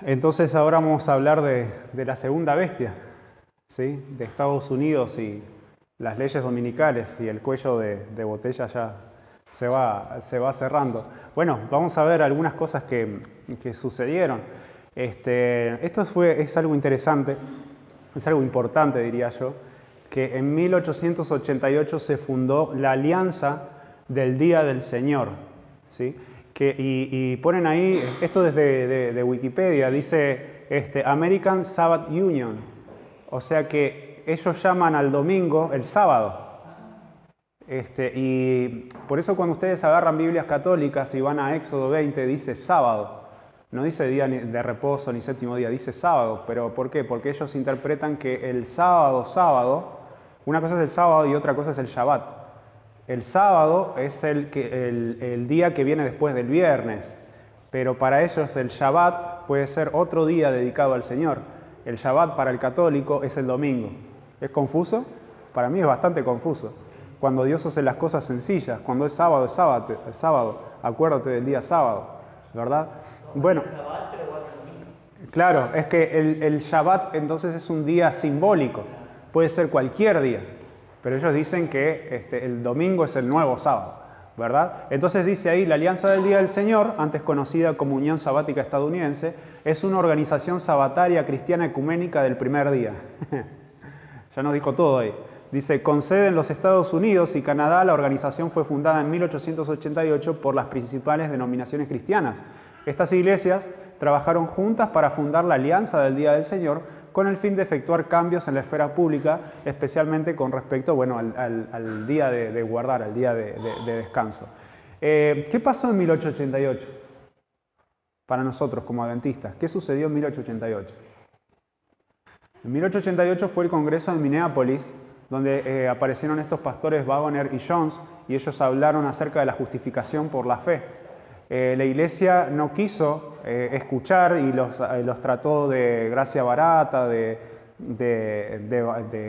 Entonces ahora vamos a hablar de la segunda bestia, ¿sí? De Estados Unidos y las leyes dominicales, y el cuello de botella ya se va cerrando. Bueno, vamos a ver algunas cosas que sucedieron. Esto es algo interesante, es algo importante, diría yo, que en 1888 se fundó la Alianza del Día del Señor, ¿sí? Y ponen ahí, esto desde de Wikipedia, dice American Sabbath Union, o sea que ellos llaman al domingo el sábado. Y por eso cuando ustedes agarran Biblias católicas y van a Éxodo 20, dice sábado, no dice día de reposo ni séptimo día, dice sábado. ¿Pero por qué? Porque ellos interpretan que el sábado, una cosa es el sábado y otra cosa es el Shabbat. El sábado es el día que viene después del viernes, pero para ellos el Shabbat puede ser otro día dedicado al Señor. El Shabbat para el católico es el domingo. ¿Es confuso? Para mí es bastante confuso. Cuando Dios hace las cosas sencillas, cuando es sábado, es sábado. Acuérdate del día sábado, ¿verdad? Bueno, claro, es que el Shabbat entonces es un día simbólico. Puede ser cualquier día. Pero ellos dicen que el domingo es el nuevo sábado, ¿verdad? Entonces dice ahí, la Alianza del Día del Señor, antes conocida como Unión Sabática Estadounidense, es una organización sabataria cristiana ecuménica del primer día. Ya nos dijo todo ahí. Dice, con sede en los Estados Unidos y Canadá, la organización fue fundada en 1888 por las principales denominaciones cristianas. Estas iglesias trabajaron juntas para fundar la Alianza del Día del Señor, con el fin de efectuar cambios en la esfera pública, especialmente con respecto al día de guardar, al día de descanso. ¿Qué pasó en 1888? Para nosotros como adventistas, ¿qué sucedió en 1888? En 1888 fue el Congreso en Minneapolis, donde aparecieron estos pastores Waggoner y Jones, y ellos hablaron acerca de la justificación por la fe. La iglesia no quiso escuchar y los trató de gracia barata, de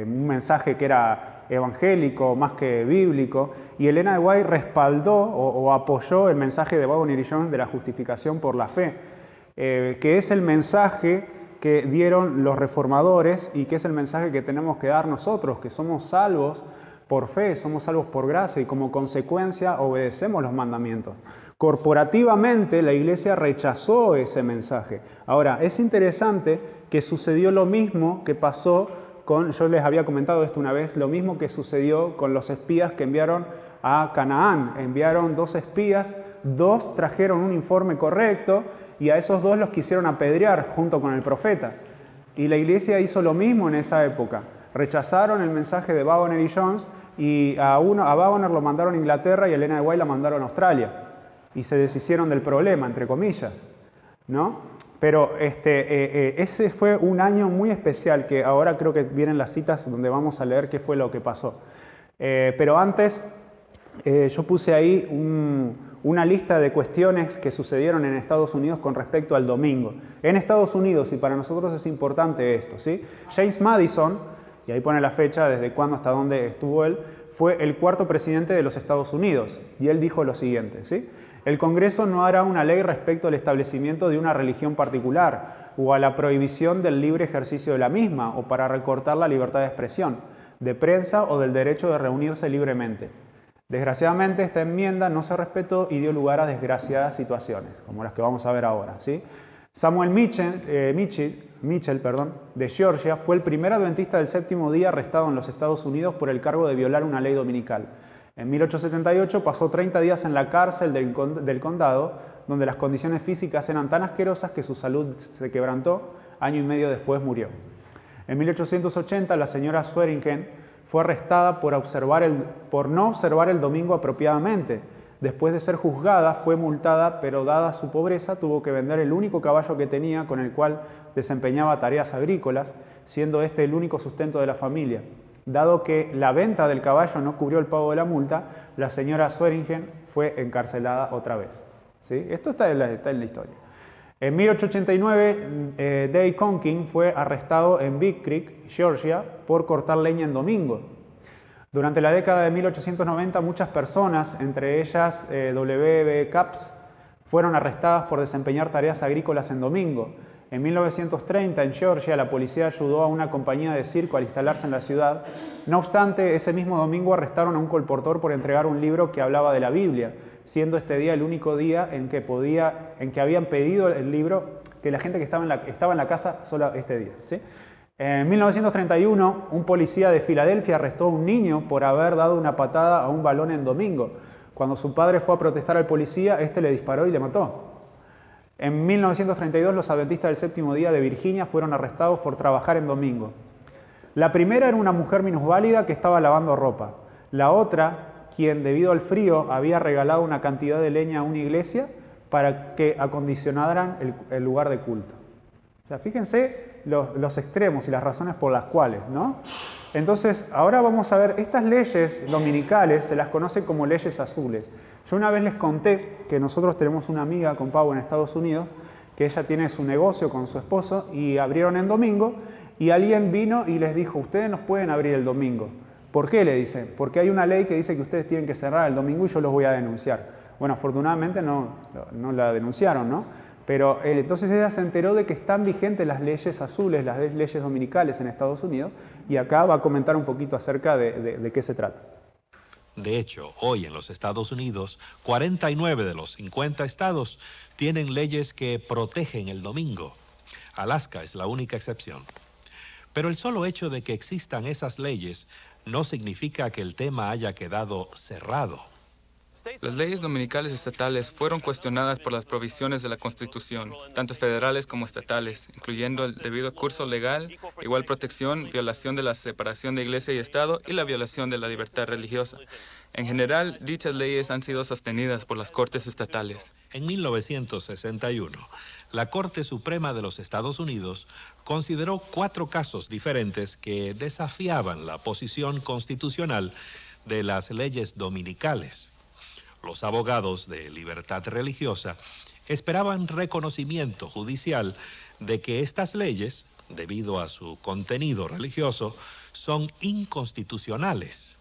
un mensaje que era evangélico más que bíblico, y Elena de White respaldó o apoyó el mensaje de Waggoner y Jones de la justificación por la fe, que es el mensaje que dieron los reformadores y que es el mensaje que tenemos que dar nosotros, que somos salvos por fe, somos salvos por gracia y como consecuencia obedecemos los mandamientos. Corporativamente la iglesia rechazó ese mensaje. Ahora, es interesante que sucedió lo mismo que pasó yo les había comentado esto una vez, lo mismo que sucedió con los espías que enviaron a Canaán. Enviaron 2 espías, 2 trajeron un informe correcto y a esos 2 los quisieron apedrear junto con el profeta. Y la iglesia hizo lo mismo en esa época. Rechazaron el mensaje de Waggoner y Jones y a Waggoner lo mandaron a Inglaterra y a Elena de White la mandaron a Australia. Y se deshicieron del problema, entre comillas, ¿no? Pero ese fue un año muy especial, que ahora creo que vienen las citas donde vamos a leer qué fue lo que pasó. Pero antes yo puse ahí una lista de cuestiones que sucedieron en Estados Unidos con respecto al domingo. En Estados Unidos, y para nosotros es importante esto, ¿sí? James Madison, y ahí pone la fecha desde cuándo hasta dónde estuvo él, fue el 4º presidente de los Estados Unidos. Y él dijo lo siguiente, ¿sí? El Congreso no hará una ley respecto al establecimiento de una religión particular o a la prohibición del libre ejercicio de la misma o para recortar la libertad de expresión, de prensa o del derecho de reunirse libremente. Desgraciadamente esta enmienda no se respetó y dio lugar a desgraciadas situaciones, como las que vamos a ver ahora, ¿sí? Samuel Mitchell, de Georgia, fue el primer adventista del séptimo día arrestado en los Estados Unidos por el cargo de violar una ley dominical. En 1878 pasó 30 días en la cárcel del condado, donde las condiciones físicas eran tan asquerosas que su salud se quebrantó. Año y medio después murió. En 1880 la señora Swearingen fue arrestada por no observar el domingo apropiadamente. Después de ser juzgada, fue multada, pero dada su pobreza, tuvo que vender el único caballo que tenía con el cual desempeñaba tareas agrícolas, siendo este el único sustento de la familia. Dado que la venta del caballo no cubrió el pago de la multa, la señora Swearingen fue encarcelada otra vez, ¿sí? Esto está en la historia. En 1889, Dave Conking fue arrestado en Big Creek, Georgia, por cortar leña en domingo. Durante la década de 1890, muchas personas, entre ellas W.B. Capps, fueron arrestadas por desempeñar tareas agrícolas en domingo. En 1930, en Georgia, la policía ayudó a una compañía de circo al instalarse en la ciudad. No obstante, ese mismo domingo arrestaron a un colportor por entregar un libro que hablaba de la Biblia, siendo este día el único día en que habían pedido el libro, que la gente que estaba en la casa solo este día, ¿sí? En 1931, un policía de Filadelfia arrestó a un niño por haber dado una patada a un balón en domingo. Cuando su padre fue a protestar al policía, este le disparó y le mató. En 1932, los adventistas del séptimo día de Virginia fueron arrestados por trabajar en domingo. La primera era una mujer minusválida que estaba lavando ropa. La otra, quien debido al frío había regalado una cantidad de leña a una iglesia para que acondicionaran el lugar de culto. O sea, fíjense los extremos y las razones por las cuales, ¿no? Entonces, ahora vamos a ver, estas leyes dominicales se las conoce como leyes azules. Yo una vez les conté que nosotros tenemos una amiga con Pau en Estados Unidos, que ella tiene su negocio con su esposo y abrieron en domingo y alguien vino y les dijo, ustedes nos pueden abrir el domingo. ¿Por qué? Le dice, porque hay una ley que dice que ustedes tienen que cerrar el domingo y yo los voy a denunciar. Bueno, afortunadamente no la denunciaron, ¿no? Pero entonces ella se enteró de que están vigentes las leyes azules, las leyes dominicales en Estados Unidos, y acá va a comentar un poquito acerca de qué se trata. De hecho, hoy en los Estados Unidos, 49 de los 50 estados tienen leyes que protegen el domingo. Alaska es la única excepción. Pero el solo hecho de que existan esas leyes no significa que el tema haya quedado cerrado. Las leyes dominicales estatales fueron cuestionadas por las provisiones de la Constitución, tanto federales como estatales, incluyendo el debido curso legal, igual protección, violación de la separación de Iglesia y Estado y la violación de la libertad religiosa. En general, dichas leyes han sido sostenidas por las Cortes estatales. En 1961, la Corte Suprema de los Estados Unidos consideró 4 casos diferentes que desafiaban la posición constitucional de las leyes dominicales. Los abogados de libertad religiosa esperaban reconocimiento judicial de que estas leyes, debido a su contenido religioso, son inconstitucionales.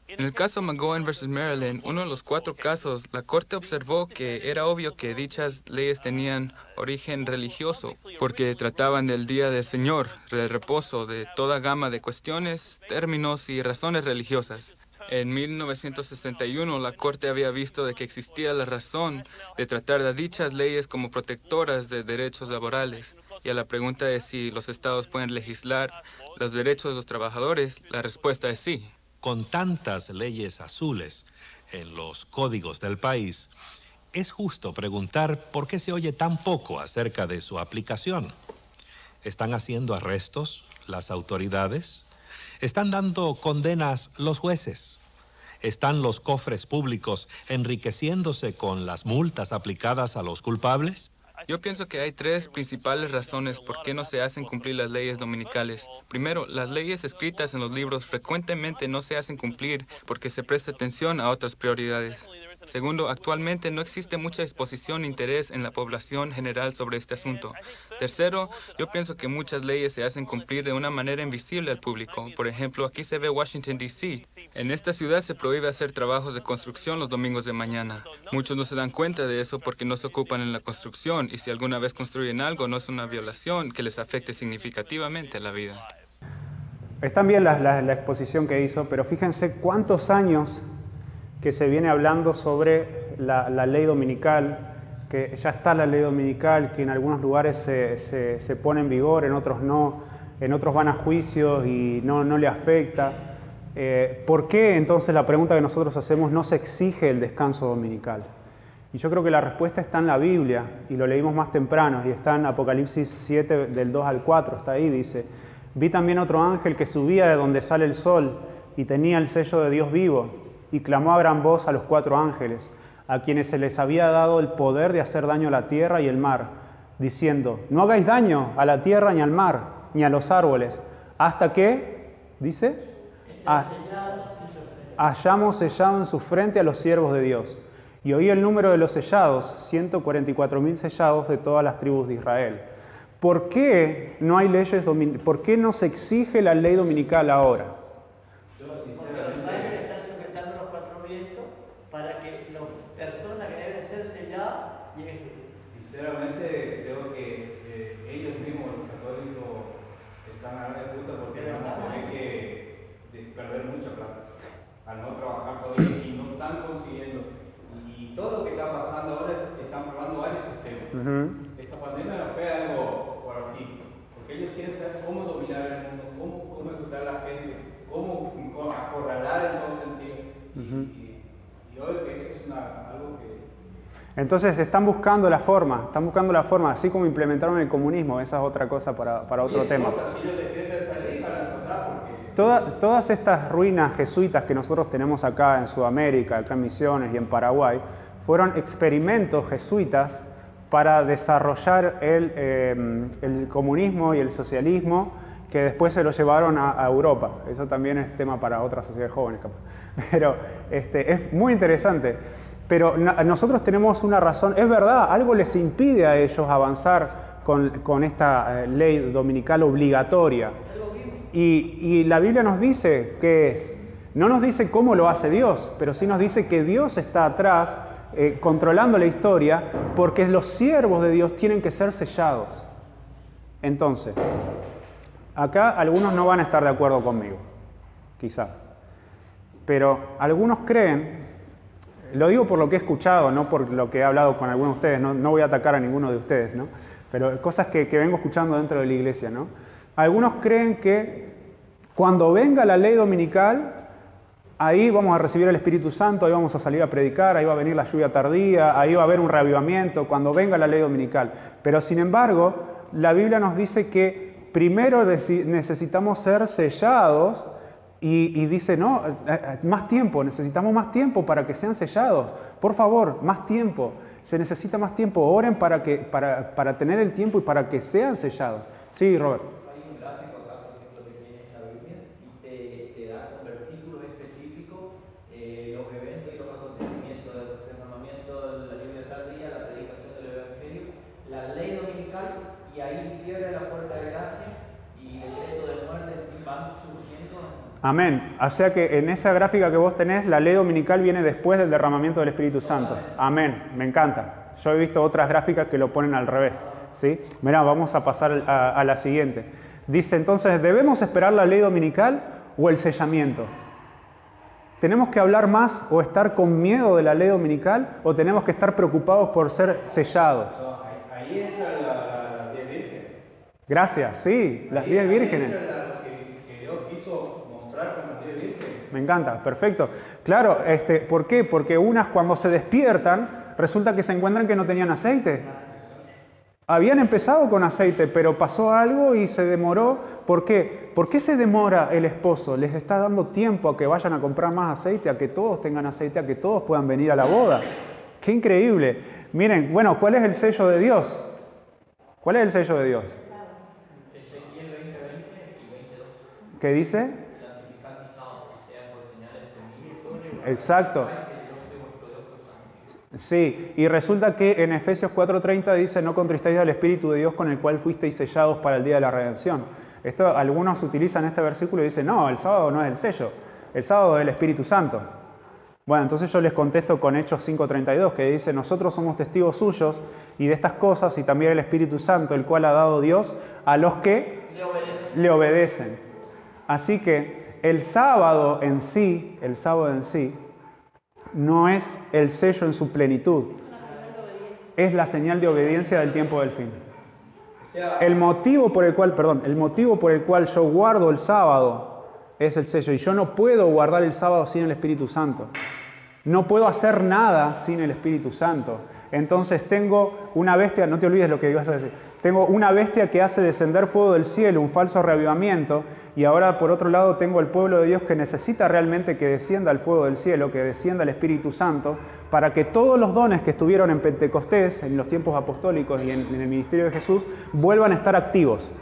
En el caso McGowan versus Maryland, uno de los 4 casos, la Corte observó que era obvio que dichas leyes tenían origen religioso, porque trataban del Día del Señor, del reposo, de toda gama de cuestiones, términos y razones religiosas. En 1961, la Corte había visto de que existía la razón de tratar a dichas leyes como protectoras de derechos laborales. Y a la pregunta de si los estados pueden legislar los derechos de los trabajadores, la respuesta es sí. Con tantas leyes azules en los códigos del país, es justo preguntar por qué se oye tan poco acerca de su aplicación. ¿Están haciendo arrestos las autoridades? ¿Están dando condenas los jueces? ¿Están los cofres públicos enriqueciéndose con las multas aplicadas a los culpables? Yo pienso que hay 3 principales razones por qué no se hacen cumplir las leyes dominicales. Primero, las leyes escritas en los libros frecuentemente no se hacen cumplir porque se presta atención a otras prioridades. Segundo, actualmente no existe mucha disposición e interés en la población general sobre este asunto. Tercero, yo pienso que muchas leyes se hacen cumplir de una manera invisible al público. Por ejemplo, aquí se ve Washington, D.C. En esta ciudad se prohíbe hacer trabajos de construcción los domingos de mañana. Muchos no se dan cuenta de eso porque no se ocupan en la construcción y si alguna vez construyen algo no es una violación que les afecte significativamente la vida. Está bien la exposición que hizo, pero fíjense cuántos años que se viene hablando sobre la ley dominical, que ya está la ley dominical, que en algunos lugares se pone en vigor, en otros no, en otros van a juicios y no le afecta. ¿Por qué entonces la pregunta que nosotros hacemos no se exige el descanso dominical? Y yo creo que la respuesta está en la Biblia, y lo leímos más temprano, y está en Apocalipsis 7, del 2 al 4, está ahí, dice: vi también otro ángel que subía de donde sale el sol, y tenía el sello de Dios vivo, y clamó a gran voz a los 4 ángeles, a quienes se les había dado el poder de hacer daño a la tierra y el mar, diciendo: no hagáis daño a la tierra ni al mar, ni a los árboles, hasta que, dice, hayamos sellado en su frente a los siervos de Dios. Y oí el número de los sellados, 144.000 sellados de todas las tribus de Israel. ¿Por qué no hay leyes dominicales? ¿Por qué no se exige la ley dominical ahora? Sinceramente creo que ellos mismos, los católicos, están a la disputa porque van a tener que perder mucha plata al no trabajar todavía y no están consiguiendo. Y todo lo que está pasando ahora, están probando varios sistemas. Esta pandemia no fue algo por así, porque ellos quieren saber cómo dominar el mundo, cómo educar a la gente, cómo acorralar en todo sentido. Y hoy que eso es algo que... Entonces están buscando la forma, así como implementaron el comunismo, esa es otra cosa para otro tema. Todas estas ruinas jesuitas que nosotros tenemos acá en Sudamérica, acá en Misiones y en Paraguay, fueron experimentos jesuitas para desarrollar el comunismo y el socialismo que después se lo llevaron a Europa. Eso también es tema para otras sociedades jóvenes. Pero es muy interesante. Pero nosotros tenemos una razón, es verdad, algo les impide a ellos avanzar con esta ley dominical obligatoria. Y la Biblia nos dice qué es. No nos dice cómo lo hace Dios, pero sí nos dice que Dios está atrás controlando la historia porque los siervos de Dios tienen que ser sellados. Entonces, acá algunos no van a estar de acuerdo conmigo, quizá. Pero algunos creen... Lo digo por lo que he escuchado, no por lo que he hablado con algunos de ustedes, no voy a atacar a ninguno de ustedes, ¿no? Pero cosas que vengo escuchando dentro de la iglesia, ¿no? Algunos creen que cuando venga la ley dominical, ahí vamos a recibir el Espíritu Santo, ahí vamos a salir a predicar, ahí va a venir la lluvia tardía, ahí va a haber un reavivamiento, cuando venga la ley dominical. Pero sin embargo, la Biblia nos dice que primero necesitamos ser sellados. Y dice, no, más tiempo, necesitamos más tiempo para que sean sellados. Por favor, más tiempo. Se necesita más tiempo. Oren para tener el tiempo y para que sean sellados. Sí, Robert. Hay un gráfico acá, por ejemplo, que tiene esta Biblia y te da con versículos específicos los eventos y los acontecimientos del derramamiento de la lluvia tardía, la predicación del Evangelio, la ley dominical y ahí cierra la puerta de gracia y decreto de muerte, en fin, van surgiendo. Amén. O sea que en esa gráfica que vos tenés, la ley dominical viene después del derramamiento del Espíritu Santo. Amén. Me encanta. Yo he visto otras gráficas que lo ponen al revés. ¿Sí? Mirá, vamos a pasar a la siguiente. Dice entonces, ¿debemos esperar la ley dominical o el sellamiento? ¿Tenemos que hablar más o estar con miedo de la ley dominical o tenemos que estar preocupados por ser sellados? Ahí entra las 10 vírgenes. Gracias, sí, las 10 vírgenes. Me encanta, perfecto. Claro, ¿por qué? Porque unas cuando se despiertan, resulta que se encuentran que no tenían aceite. Habían empezado con aceite, pero pasó algo y se demoró. ¿Por qué? ¿Por qué se demora el esposo? Les está dando tiempo a que vayan a comprar más aceite, a que todos tengan aceite, a que todos puedan venir a la boda. ¡Qué increíble! Miren, bueno, ¿cuál es el sello de Dios? ¿Cuál es el sello de Dios? Ezequiel 20:20 y 22. ¿Qué dice? Exacto. Sí, y resulta que en Efesios 4:30 dice, no contristéis al Espíritu de Dios con el cual fuisteis sellados para el día de la redención. Esto algunos utilizan este versículo y dicen, no, el sábado no es el sello, el sábado es el Espíritu Santo. Bueno, entonces yo les contesto con Hechos 5:32, que dice, nosotros somos testigos suyos y de estas cosas, y también el Espíritu Santo, el cual ha dado Dios a los que le obedecen. Así que el sábado en sí, no es el sello en su plenitud. Es la señal de obediencia del tiempo del fin. El motivo por el cual yo guardo el sábado es el sello. Y yo no puedo guardar el sábado sin el Espíritu Santo. No puedo hacer nada sin el Espíritu Santo. Entonces tengo una bestia, no te olvides lo que ibas a decir. Tengo una bestia que hace descender fuego del cielo, un falso reavivamiento, y ahora por otro lado tengo el pueblo de Dios que necesita realmente que descienda el fuego del cielo, que descienda el Espíritu Santo, para que todos los dones que estuvieron en Pentecostés, en los tiempos apostólicos y en el ministerio de Jesús, vuelvan a estar activos.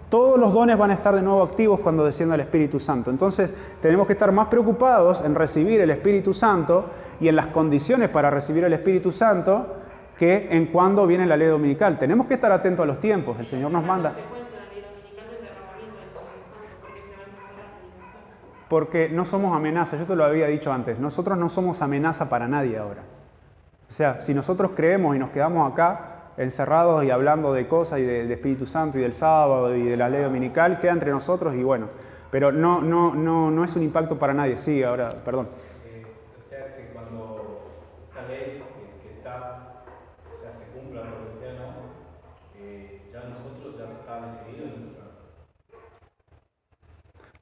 Todos los dones van a estar de nuevo activos cuando descienda el Espíritu Santo. Entonces tenemos que estar más preocupados en recibir el Espíritu Santo y en las condiciones para recibir el Espíritu Santo que en cuando viene la ley dominical. Tenemos que estar atentos a los tiempos. El Señor nos manda. Porque no somos amenaza. Yo te lo había dicho antes. Nosotros no somos amenaza para nadie ahora. O sea, si nosotros creemos y nos quedamos acá, encerrados y hablando de cosas y de Espíritu Santo y del sábado y de la ley dominical, queda entre nosotros y bueno, pero no es un impacto para nadie. Sí, ahora, perdón. O sea, que cuando esta ley que está, o sea, se cumpla lo que sea, ¿no? Ya nosotros ya está decidido en nuestra...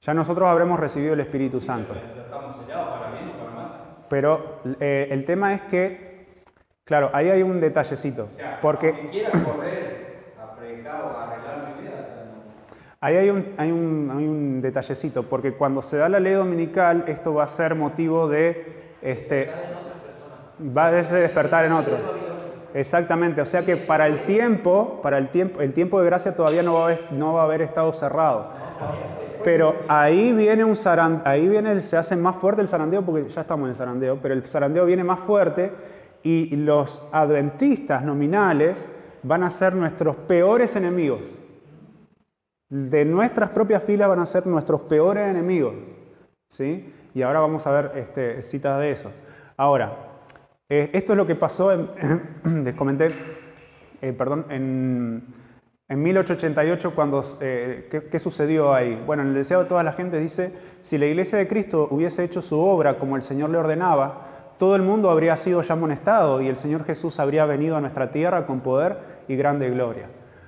Ya nosotros habremos recibido el Espíritu Santo. Ya estamos sellados para bien o para mal. Pero el tema es que, claro, ahí hay un detallecito. O sea, porque aunque quiera correr a predicar o a arreglar mi vida, ya no. ahí hay un detallecito, porque cuando se da la ley dominical, esto va a ser motivo de... va a despertar en otro. Exactamente, o sea que para el tiempo de gracia todavía no va a haber estado cerrado. Pero ahí viene se hace más fuerte el zarandeo, porque ya estamos en el zarandeo, pero el zarandeo viene más fuerte y los adventistas nominales van a ser nuestros peores enemigos. De nuestras propias filas van a ser nuestros peores enemigos. ¿Sí? Y ahora vamos a ver citas de eso. Ahora, esto es lo que pasó, les comenté, en 1888, ¿qué sucedió ahí? Bueno, en el Deseado de toda la gente dice, si la Iglesia de Cristo hubiese hecho su obra como el Señor le ordenaba, todo el mundo habría sido ya amonestado y el Señor Jesús habría venido a nuestra tierra con poder y grande gloria.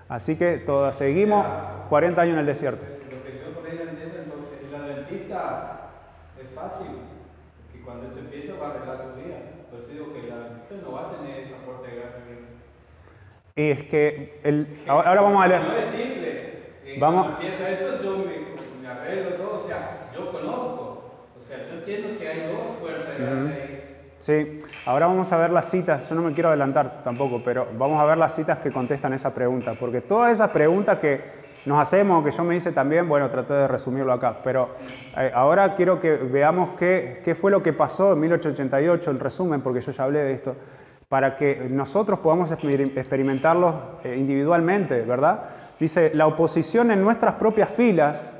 Así que seguimos 40 años en el desierto. Lo que yo por ahí no entiendo, entonces, el adventista es fácil, porque cuando él se empieza va a arreglar su vida. Por eso digo que el adventista no va a tener esa fuerte gracia. Y es que, ahora vamos a leer. No es simple. Cuando empieza eso, yo me arreglo todo. O sea, yo conozco. O sea, yo entiendo que hay dos fuertes gracias ahí. Sí, ahora vamos a ver las citas. Yo no me quiero adelantar tampoco, pero vamos a ver las citas que contestan esa pregunta. Porque todas esas preguntas que nos hacemos, que yo me hice también, bueno, traté de resumirlo acá. Pero ahora quiero que veamos qué fue lo que pasó en 1888, el resumen, porque yo ya hablé de esto, para que nosotros podamos experimentarlo individualmente, ¿verdad? Dice, la oposición en nuestras propias filas,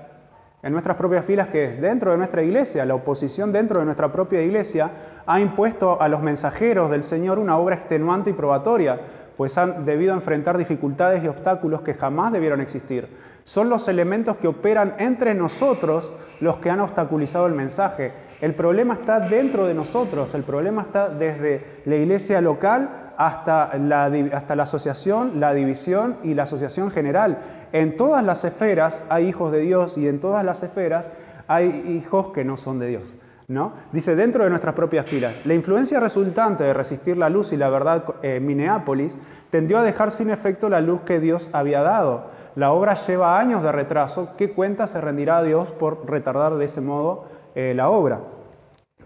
que es dentro de nuestra iglesia, la oposición dentro de nuestra propia iglesia, ha impuesto a los mensajeros del Señor una obra extenuante y probatoria, pues han debido enfrentar dificultades y obstáculos que jamás debieron existir. Son los elementos que operan entre nosotros los que han obstaculizado el mensaje. El problema está dentro de nosotros, el problema está desde la iglesia local hasta la asociación, la división y la asociación general. En todas las esferas hay hijos de Dios y en todas las esferas hay hijos que no son de Dios, ¿no? Dice, dentro de nuestras propias filas. La influencia resultante de resistir la luz y la verdad en Minneapolis tendió a dejar sin efecto la luz que Dios había dado. La obra lleva años de retraso. ¿Qué cuenta se rendirá a Dios por retardar de ese modo la obra?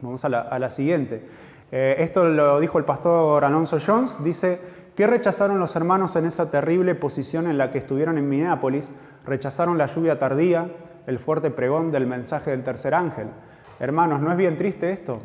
Vamos a la siguiente. Esto lo dijo el pastor Alonso Jones. Dice, ¿qué rechazaron los hermanos en esa terrible posición en la que estuvieron en Minneapolis? Rechazaron la lluvia tardía, el fuerte pregón del mensaje del tercer ángel. Hermanos, ¿no es bien triste esto?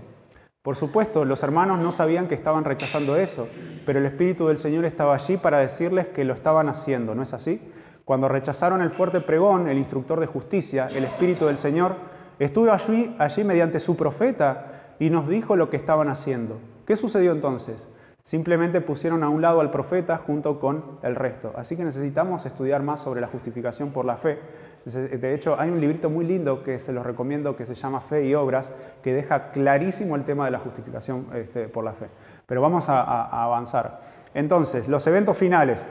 Por supuesto, los hermanos no sabían que estaban rechazando eso, pero el Espíritu del Señor estaba allí para decirles que lo estaban haciendo, ¿no es así? Cuando rechazaron el fuerte pregón, el instructor de justicia, el Espíritu del Señor, estuvo allí mediante su profeta y nos dijo lo que estaban haciendo. ¿Qué sucedió entonces? Simplemente pusieron a un lado al profeta junto con el resto. Así que necesitamos estudiar más sobre la justificación por la fe. De hecho, hay un librito muy lindo que se los recomiendo que se llama Fe y Obras, que deja clarísimo el tema de la justificación por la fe. Pero vamos a avanzar. Entonces, los eventos finales.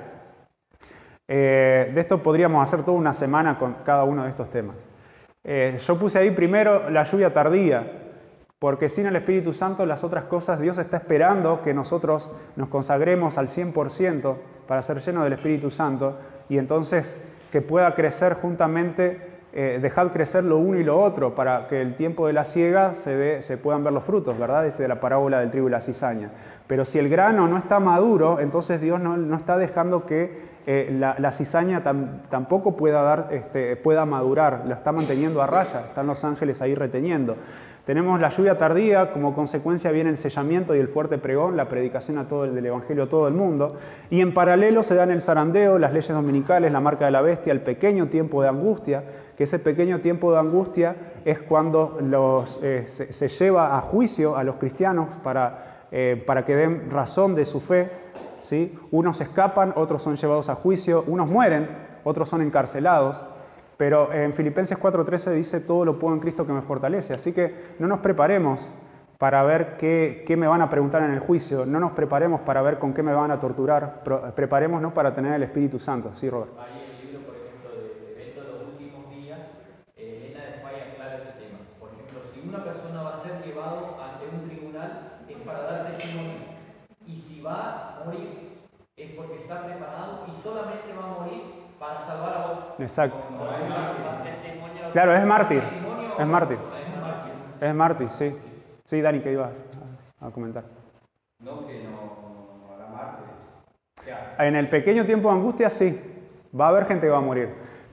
De esto podríamos hacer toda una semana con cada uno de estos temas. Yo puse ahí primero la lluvia tardía, porque sin el Espíritu Santo las otras cosas, Dios está esperando que nosotros nos consagremos al 100% para ser llenos del Espíritu Santo y entonces que pueda crecer juntamente, dejad crecer lo uno y lo otro para que el tiempo de la siega se puedan ver los frutos, ¿verdad? Es de la parábola del trigo y la cizaña. Pero si el grano no está maduro, entonces Dios no está dejando que la cizaña tampoco pueda madurar, lo está manteniendo a raya, están los ángeles ahí reteniendo. Tenemos la lluvia tardía, como consecuencia viene el sellamiento y el fuerte pregón, la predicación del Evangelio a todo el mundo. Y en paralelo se dan el zarandeo, las leyes dominicales, la marca de la bestia, el pequeño tiempo de angustia, que ese pequeño tiempo de angustia es cuando se lleva a juicio a los cristianos para para que den razón de su fe, ¿sí? Unos escapan, otros son llevados a juicio, unos mueren, otros son encarcelados. Pero en Filipenses 4:13 dice, todo lo puedo en Cristo que me fortalece. Así que no nos preparemos para ver qué me van a preguntar en el juicio. No nos preparemos para ver con qué me van a torturar. Preparémonos para tener el Espíritu Santo. Sí, Robert. Hay el libro, por ejemplo, de Eventos de los Últimos Días, Elena de Falla aclara ese tema. Por ejemplo, si una persona va a ser llevado ante un tribunal es para dar testimonio. Y si va a morir es porque está preparado y solamente va a morir para salvar a otros. Exacto. Claro, es mártir. Es mártir. Es mártir, sí. Sí, Dani, ¿qué ibas a comentar? No, que no haga mártires. O sea, En el pequeño tiempo de angustia, sí. Va a haber gente que va a morir.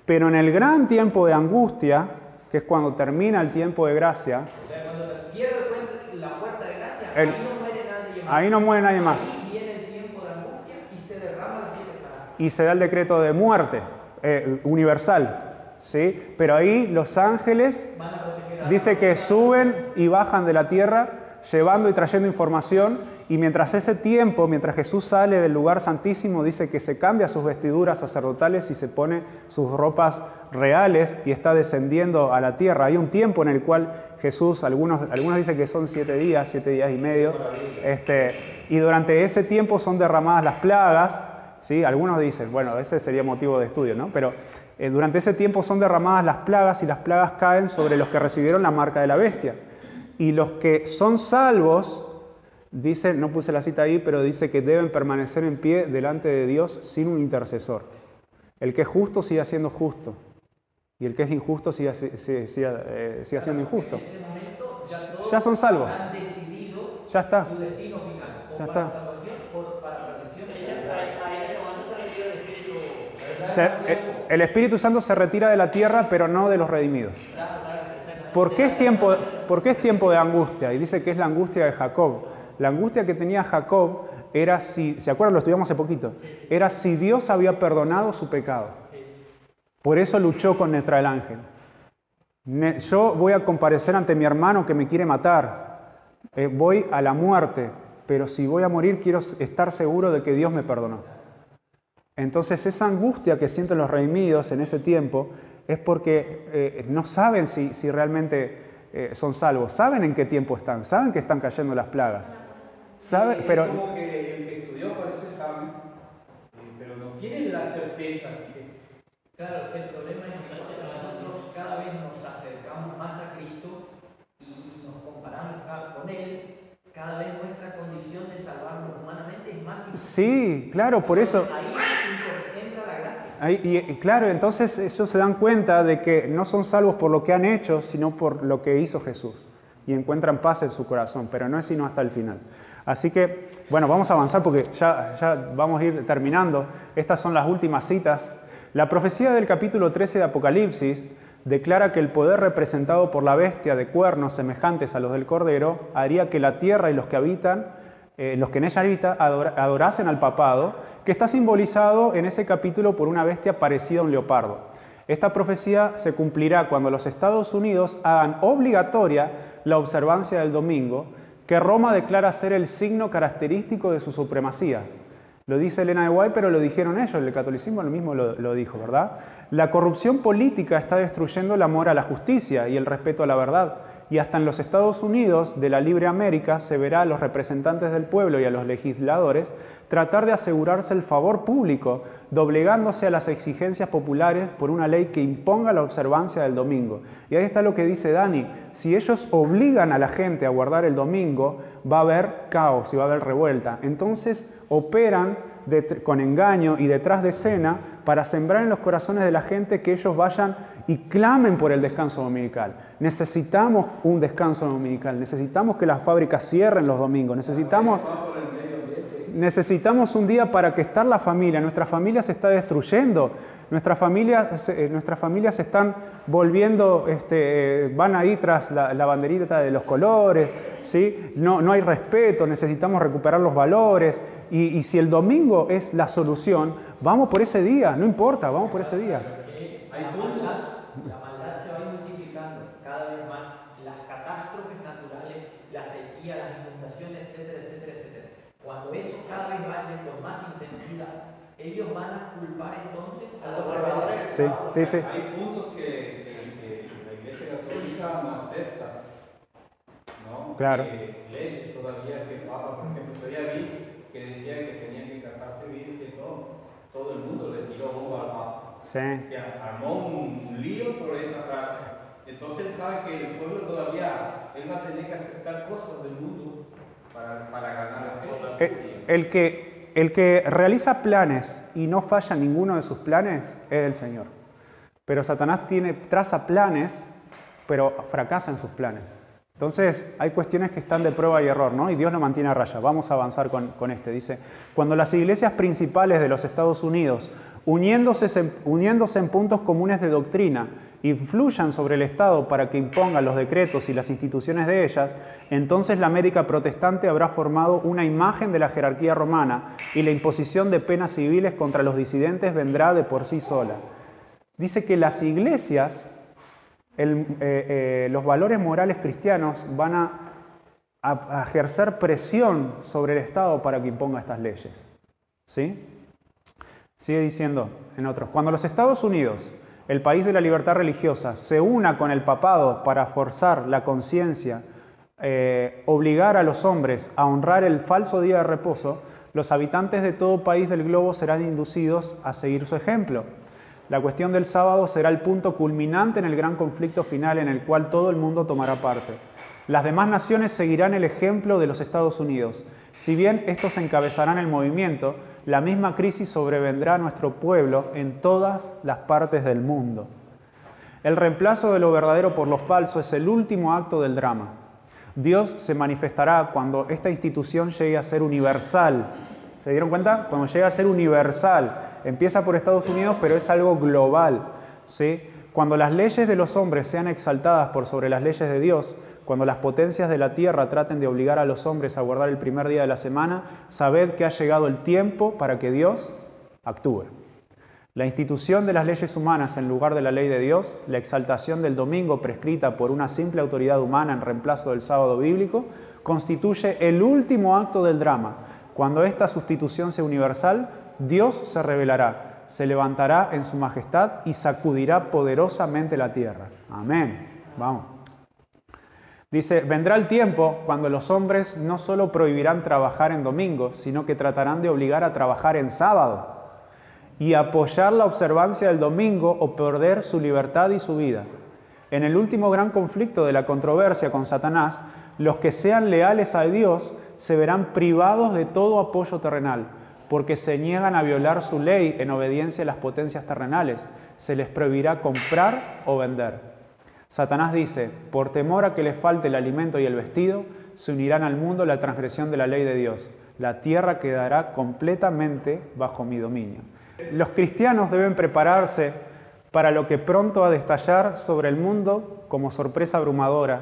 Pero en el gran tiempo de angustia, que es cuando termina el tiempo de gracia, O sea, cuando cierra la puerta de gracia, El- ahí no muere nadie más. ahí no muere nadie más. Ahí viene el tiempo de angustia y se derrama la siete plagas. Y se da el decreto de muerte universal, ¿sí? Pero ahí los ángeles Van a proteger a dice que suben y bajan de la tierra llevando y trayendo información, y mientras ese tiempo, mientras Jesús sale del lugar santísimo, dice que se cambia sus vestiduras sacerdotales y se pone sus ropas reales y está descendiendo a la tierra. Hay un tiempo en el cual Jesús, algunos dicen que son 7 días y medio, y durante ese tiempo son derramadas las plagas, ¿sí? Algunos dicen, bueno, ese sería motivo de estudio, ¿no? Pero durante ese tiempo son derramadas las plagas y las plagas caen sobre los que recibieron la marca de la bestia. Y los que son salvos, dice, no puse la cita ahí, pero dice que deben permanecer en pie delante de Dios sin un intercesor. El que es justo siga siendo justo. Y el que es injusto siga siendo injusto. En ese momento Ya son salvos. han decidido Ya está. su destino final. O Ya para está. salvación o para perdición. El Espíritu Santo se retira de la tierra, pero no de los redimidos. ¿Por qué es tiempo de angustia? Y dice que es la angustia de Jacob. La angustia que tenía Jacob era si, ¿se acuerdan? Lo estudiamos hace poquito. Era si Dios había perdonado su pecado. Por eso luchó contra el ángel. Yo voy a comparecer ante mi hermano que me quiere matar. Voy a la muerte, pero si voy a morir quiero estar seguro de que Dios me perdonó. Entonces esa angustia que sienten los redimidos en ese tiempo es porque no saben si realmente son salvos. Saben en qué tiempo están, saben que están cayendo las plagas. ¿Saben? es Pero como que el que estudió parece sabe, pero no tiene la certeza. Claro, el problema es que nosotros cada vez nos acercamos más a Cristo y nos comparamos con Él. Cada vez nuestra condición de salvarnos humanamente es más importante. sí, claro, por eso. Ahí entra la gracia. Y claro, entonces ellos se dan cuenta de que no son salvos por lo que han hecho, sino por lo que hizo Jesús. Y encuentran paz en su corazón, pero no es sino hasta el final. Así que, bueno, vamos a avanzar porque ya vamos a ir terminando. Estas son las últimas citas. La profecía del capítulo 13 de Apocalipsis declara que el poder representado por la bestia de cuernos semejantes a los del Cordero haría que la tierra y los que habitan, los que en ella habitan, adorasen al papado, que está simbolizado en ese capítulo por una bestia parecida a un leopardo. Esta profecía se cumplirá cuando los Estados Unidos hagan obligatoria la observancia del domingo, que Roma declara ser el signo característico de su supremacía. Lo dice Elena de White, pero lo dijeron ellos, el catolicismo lo mismo lo dijo, ¿verdad? La corrupción política está destruyendo el amor a la justicia y el respeto a la verdad. Y hasta en los Estados Unidos de la libre América se verá a los representantes del pueblo y a los legisladores tratar de asegurarse el favor público, doblegándose a las exigencias populares por una ley que imponga la observancia del domingo. Y ahí está lo que dice Dani, si ellos obligan a la gente a guardar el domingo, va a haber caos y va a haber revuelta. Entonces operan con engaño y detrás de escena para sembrar en los corazones de la gente que ellos vayan y clamen por el descanso dominical. Necesitamos un descanso dominical, necesitamos que las fábricas cierren los domingos, necesitamos un día para que estar la familia. Nuestra familia se está destruyendo, nuestras familias se están volviendo, van ahí tras la banderita de los colores, ¿sí? No hay respeto, necesitamos recuperar los valores. Y si el domingo es la solución, vamos por ese día, no importa, vamos por ese día. La maldad se va multiplicando cada vez más, las catástrofes naturales, la sequía, las inundaciones, etcétera, etcétera, cada vez vayan con más intensidad, ellos van a culpar entonces a los rebeldes. Sí. Hay puntos que la Iglesia Católica no acepta, ¿no? Claro. Leyes todavía que Papa, por ejemplo, todavía vi que decía que tenían que casarse virgen, todo el mundo le tiró bomba al Papa. Sí. O sea, armó un lío por esa frase. Entonces sabe que el pueblo todavía, él va a tener que aceptar cosas del mundo para ganar la fe. El que realiza planes y no falla ninguno de sus planes es el Señor. Pero Satanás traza planes, pero fracasa en sus planes. Entonces hay cuestiones que están de prueba y error, ¿no? Y Dios lo mantiene a raya. Vamos a avanzar con este. Dice, cuando las iglesias principales de los Estados Unidos, uniéndose en puntos comunes de doctrina, influyan sobre el Estado para que impongan los decretos y las instituciones de ellas, entonces la América protestante habrá formado una imagen de la jerarquía romana y la imposición de penas civiles contra los disidentes vendrá de por sí sola. Dice que las iglesias, los valores morales cristianos van a ejercer presión sobre el Estado para que imponga estas leyes. ¿Sí? Sigue diciendo en otros, cuando los Estados Unidos, el país de la libertad religiosa, se una con el papado para forzar la conciencia, obligar a los hombres a honrar el falso día de reposo, los habitantes de todo país del globo serán inducidos a seguir su ejemplo. La cuestión del sábado será el punto culminante en el gran conflicto final en el cual todo el mundo tomará parte. Las demás naciones seguirán el ejemplo de los Estados Unidos. Si bien estos encabezarán el movimiento, la misma crisis sobrevendrá a nuestro pueblo en todas las partes del mundo. El reemplazo de lo verdadero por lo falso es el último acto del drama. Dios se manifestará cuando esta institución llegue a ser universal. ¿Se dieron cuenta? Cuando llegue a ser universal. Empieza por Estados Unidos, pero es algo global, ¿sí? Cuando las leyes de los hombres sean exaltadas por sobre las leyes de Dios, cuando las potencias de la tierra traten de obligar a los hombres a guardar el primer día de la semana, sabed que ha llegado el tiempo para que Dios actúe. La institución de las leyes humanas en lugar de la ley de Dios, la exaltación del domingo prescrita por una simple autoridad humana en reemplazo del sábado bíblico, constituye el último acto del drama. Cuando esta sustitución sea universal, Dios se revelará, se levantará en su majestad y sacudirá poderosamente la tierra. Amén. Vamos. Dice, vendrá el tiempo cuando los hombres no solo prohibirán trabajar en domingo, sino que tratarán de obligar a trabajar en sábado y apoyar la observancia del domingo o perder su libertad y su vida. En el último gran conflicto de la controversia con Satanás, los que sean leales a Dios se verán privados de todo apoyo terrenal, porque se niegan a violar su ley en obediencia a las potencias terrenales. Se les prohibirá comprar o vender. Satanás dice, por temor a que les falte el alimento y el vestido, se unirán al mundo la transgresión de la ley de Dios. La tierra quedará completamente bajo mi dominio. Los cristianos deben prepararse para lo que pronto ha de estallar sobre el mundo como sorpresa abrumadora,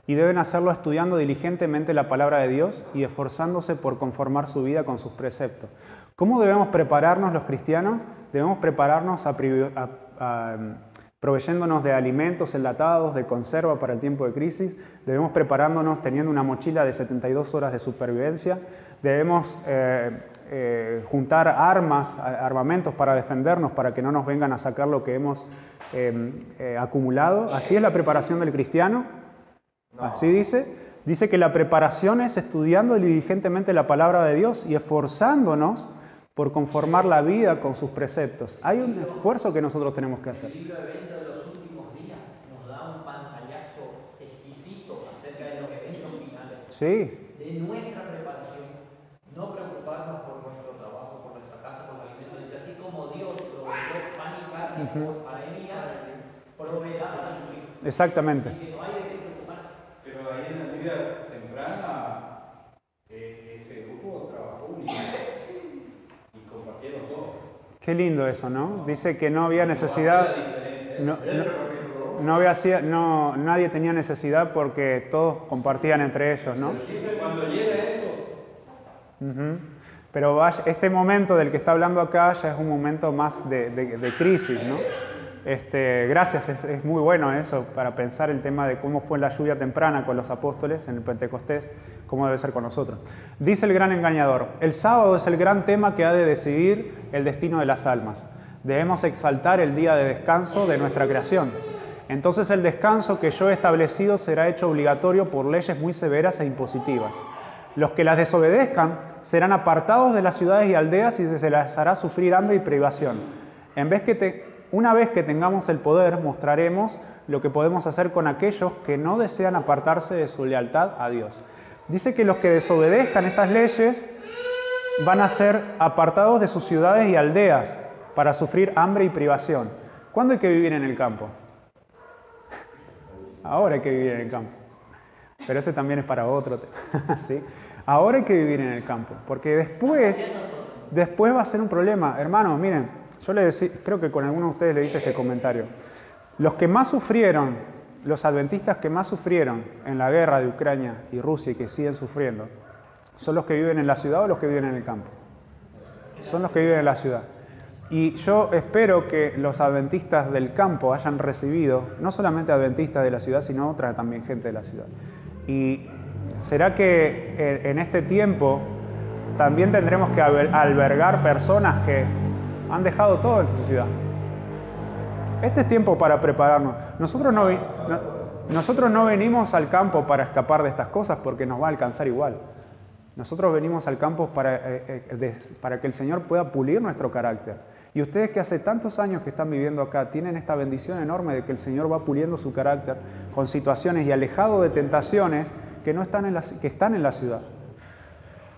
y deben hacerlo estudiando diligentemente la palabra de Dios y esforzándose por conformar su vida con sus preceptos. ¿Cómo debemos prepararnos los cristianos? Debemos prepararnos proveyéndonos de alimentos enlatados, de conserva para el tiempo de crisis. Debemos preparándonos teniendo una mochila de 72 horas de supervivencia. Debemos juntar armamentos para defendernos, para que no nos vengan a sacar lo que hemos acumulado. Así es la preparación del cristiano. Así dice que la preparación es estudiando diligentemente la palabra de Dios y esforzándonos por conformar la vida con sus preceptos. Hay un esfuerzo que nosotros tenemos que hacer. El libro Evento de los Últimos Días nos da un pantallazo exquisito acerca de los eventos finales. Sí. De nuestra preparación, no preocuparnos por nuestro trabajo, por nuestra casa, por los alimentos. Dice, así como Dios proveyó pan y carne para Elías, proveerá para sus hijos. Exactamente. Así que no hay de qué preocuparse. Pero ahí en la Biblia temprana, ese grupo trabajó unido y compartieron todo. Qué lindo eso, ¿no? Dice que no había necesidad, nadie tenía necesidad porque todos compartían entre ellos, ¿no? Cuando llega eso, Pero este momento del que está hablando acá ya es un momento más de crisis, ¿no? Gracias, es muy bueno eso para pensar el tema de cómo fue la lluvia temprana con los apóstoles en el Pentecostés, cómo debe ser con nosotros. Dice el gran engañador, el sábado es el gran tema que ha de decidir el destino de las almas. Debemos exaltar el día de descanso de nuestra creación. Entonces el descanso que yo he establecido será hecho obligatorio por leyes muy severas e impositivas. Los que las desobedezcan serán apartados de las ciudades y aldeas y se les hará sufrir hambre y privación. Una vez que tengamos el poder, mostraremos lo que podemos hacer con aquellos que no desean apartarse de su lealtad a Dios. Dice que los que desobedezcan estas leyes van a ser apartados de sus ciudades y aldeas para sufrir hambre y privación. ¿Cuándo hay que vivir en el campo? Ahora hay que vivir en el campo. Pero ese también es para otro tema. ¿Sí? Ahora hay que vivir en el campo, porque después va a ser un problema. Hermanos, miren, yo le decía, creo que con algunos de ustedes le hice este comentario. Los que más sufrieron, los adventistas que más sufrieron en la guerra de Ucrania y Rusia y que siguen sufriendo, ¿son los que viven en la ciudad o los que viven en el campo? Son los que viven en la ciudad. Y yo espero que los adventistas del campo hayan recibido, no solamente adventistas de la ciudad, sino otra también gente de la ciudad. Y será que en este tiempo también tendremos que albergar personas que han dejado todo en su ciudad. Este es tiempo para prepararnos. Nosotros no venimos al campo para escapar de estas cosas porque nos va a alcanzar igual. Nosotros venimos al campo para que el Señor pueda pulir nuestro carácter. Y ustedes que hace tantos años que están viviendo acá tienen esta bendición enorme de que el Señor va puliendo su carácter con situaciones y alejado de tentaciones que están en la ciudad.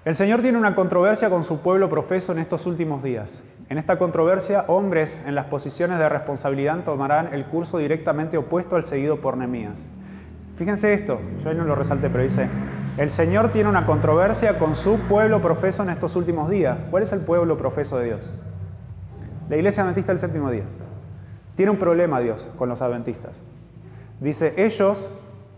El Señor tiene una controversia con su pueblo profeso en estos últimos días. En esta controversia, hombres en las posiciones de responsabilidad tomarán el curso directamente opuesto al seguido por Nehemías. Fíjense esto, yo ahí no lo resalté, pero dice, el Señor tiene una controversia con su pueblo profeso en estos últimos días. ¿Cuál es el pueblo profeso de Dios? La Iglesia Adventista del Séptimo Día. Tiene un problema Dios con los adventistas. Dice, ellos,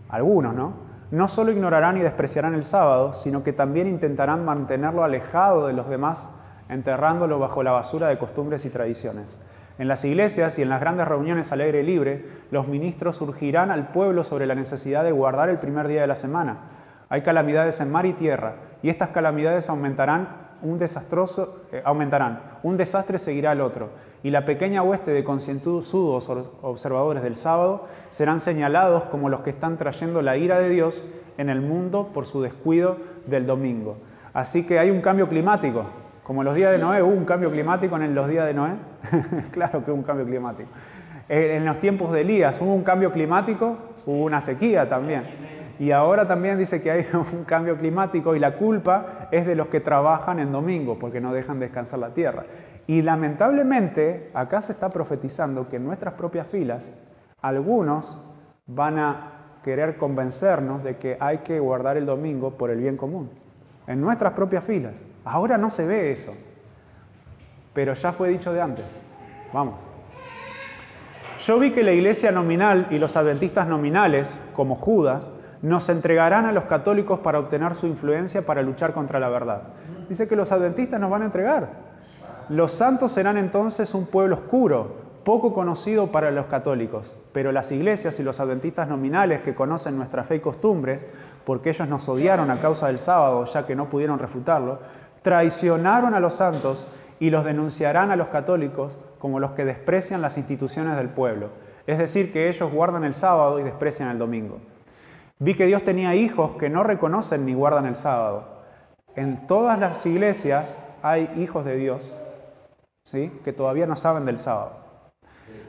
algunos, no solo ignorarán y despreciarán el sábado, sino que también intentarán mantenerlo alejado de los demás, enterrándolo bajo la basura de costumbres y tradiciones. En las iglesias y en las grandes reuniones al aire libre, los ministros urgirán al pueblo sobre la necesidad de guardar el primer día de la semana. Hay calamidades en mar y tierra, y estas calamidades aumentarán. Un desastre seguirá al otro, y la pequeña hueste de concienzudos observadores del sábado serán señalados como los que están trayendo la ira de Dios en el mundo por su descuido del domingo. Así que hay un cambio climático, como en los días de Noé. ¿Hubo un cambio climático en los días de Noé? Claro que hubo un cambio climático. En los tiempos de Elías hubo un cambio climático, hubo una sequía también. Y ahora también dice que hay un cambio climático y la culpa es de los que trabajan en domingo porque no dejan descansar la tierra. Y lamentablemente acá se está profetizando que en nuestras propias filas algunos van a querer convencernos de que hay que guardar el domingo por el bien común. En nuestras propias filas. Ahora no se ve eso, pero ya fue dicho de antes. Vamos. Yo vi que la iglesia nominal y los adventistas nominales, como Judas, nos entregarán a los católicos para obtener su influencia para luchar contra la verdad. Dice que los adventistas nos van a entregar. Los santos serán entonces un pueblo oscuro, poco conocido para los católicos, pero las iglesias y los adventistas nominales que conocen nuestra fe y costumbres, porque ellos nos odiaron a causa del sábado, ya que no pudieron refutarlo, traicionaron a los santos y los denunciarán a los católicos como los que desprecian las instituciones del pueblo. Es decir, que ellos guardan el sábado y desprecian el domingo. Vi que Dios tenía hijos que no reconocen ni guardan el sábado. En todas las iglesias hay hijos de Dios, ¿sí?, que todavía no saben del sábado.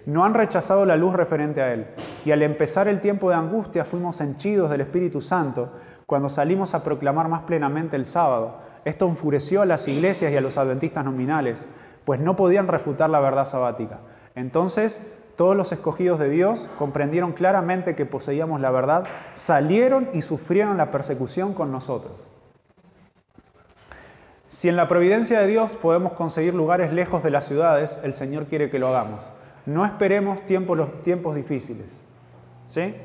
No han rechazado la luz referente a Él. Y al empezar el tiempo de angustia fuimos henchidos del Espíritu Santo cuando salimos a proclamar más plenamente el sábado. Esto enfureció a las iglesias y a los adventistas nominales, pues no podían refutar la verdad sabática. Entonces, todos los escogidos de Dios comprendieron claramente que poseíamos la verdad, salieron y sufrieron la persecución con nosotros. Si en la providencia de Dios podemos conseguir lugares lejos de las ciudades, el Señor quiere que lo hagamos. No esperemos tiempos difíciles, ¿sí?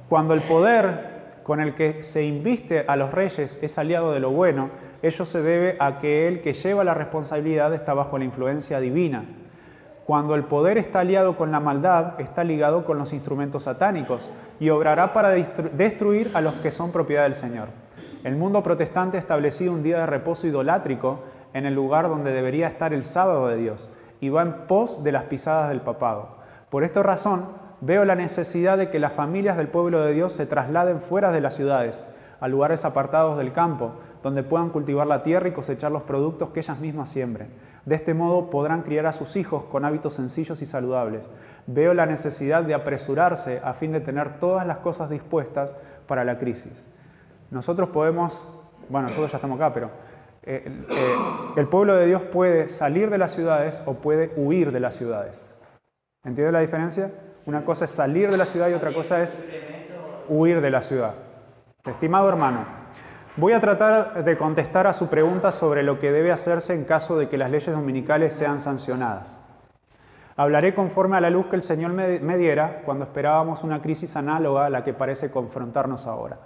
Cuando el poder con el que se inviste a los reyes es aliado de lo bueno, ello se debe a que el que lleva la responsabilidad está bajo la influencia divina. Cuando el poder está aliado con la maldad, está ligado con los instrumentos satánicos y obrará para destruir a los que son propiedad del Señor. El mundo protestante ha establecido un día de reposo idolátrico en el lugar donde debería estar el sábado de Dios y va en pos de las pisadas del papado. Por esta razón, veo la necesidad de que las familias del pueblo de Dios se trasladen fuera de las ciudades, a lugares apartados del campo, donde puedan cultivar la tierra y cosechar los productos que ellas mismas siembren. De este modo podrán criar a sus hijos con hábitos sencillos y saludables. Veo la necesidad de apresurarse a fin de tener todas las cosas dispuestas para la crisis. Nosotros podemos, nosotros ya estamos acá, pero el pueblo de Dios puede salir de las ciudades o puede huir de las ciudades. ¿Entiende la diferencia? Una cosa es salir de la ciudad y otra cosa es huir de la ciudad. Estimado hermano, voy a tratar de contestar a su pregunta sobre lo que debe hacerse en caso de que las leyes dominicales sean sancionadas. Hablaré conforme a la luz que el Señor me diera cuando esperábamos una crisis análoga a la que parece confrontarnos ahora.